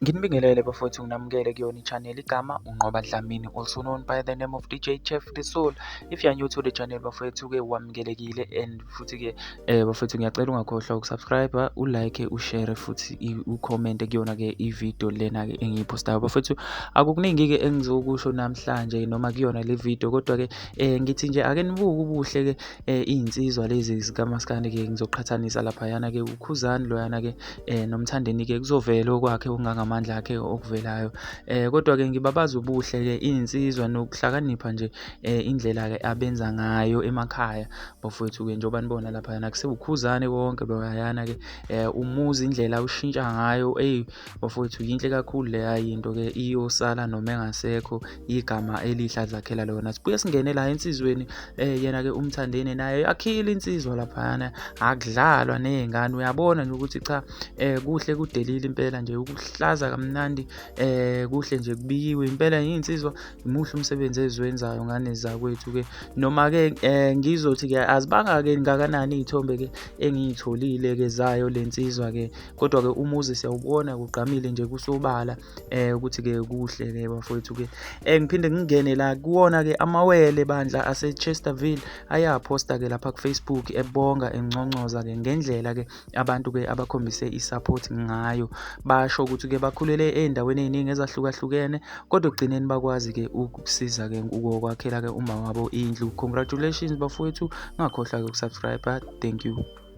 Nginibingelele bafowethu nginamukele kuyona i-channel igama Unqoba Dlamini, also known by the name of DJ Chef The Soul. If you are new to the channel bafowethu-ke wamukelekile, and futhi-ke bafowethu ngiyacela ungakhohlwa ukusubscribe, ulike, ushare futhi ucommente kuyona-ke i-video lena-ke engiyiphostayo. Bafowethu akukuningi-ke engizokusho namhlanje noma kuyona le video, kodwa-ke ngithi nje ake nibuke ubuhle-ke iy'nsizwa lezi zikamaskandi-ke ngizoqhathanisa laphayana-ke uKhuzani loyana-ke nomthandeni-ke kuzovela okwakhe okungangamandla akhe okuvelayo. Kodwa-ke ngibabaza ubuhle-ke iy'nsizwa nokuhlakanipha nje indlela-ke abenza ngayo emakhaya bafowethu-ke njengoba nibona laphayana kusewuKhuzani wonke loyana-ke umuzi indlela awushintsha ngayo bafowethu yinhle kakhulu leya yinto-ke iyosala noma engasekho igama elihle azakhela lona. Sibuye singene la ensizweni yena-ke umthandeni naye akhile insizwa laphayana, akudlalwa ney'ngane, uyabona nje ukuthi cha kuhle kudelile impela nje ukuhlaza kamnandi, kuhle nje kubikiwe impela iy'nsizwa muhle umsebenzi eziwenzayo ngane zakwethu-ke. Noma-ke ngizothi-ke azibanga-ke ngakanani iy'thombe-ke engiy'tholile-ke zayo le nsizwa-ke, kodwa-ke umuzi siyawubona kugqamile nje kusobala ukuthi-ke kuhle-ke bafowethu-ke. Ngiphinde ngingene la kuwona-ke Amawele bandla Ase-Chesterville ayaphosta-ke lapha ku-Facebook ebonga enconcoza-ke ngendlela-ke abantu-ke abakhombise i-support ngayo. Basho ukuthi-ke bakhulele ey'ndaweni ey'ningi ezahlukahlukene, kodwa ekugcineni bakwazi-ke ukusiza-ke ukokwakhela-ke umama wabo indlu. Congratulations bafowethu, ungakhohlwa-ke ukusubscribe. Thank you.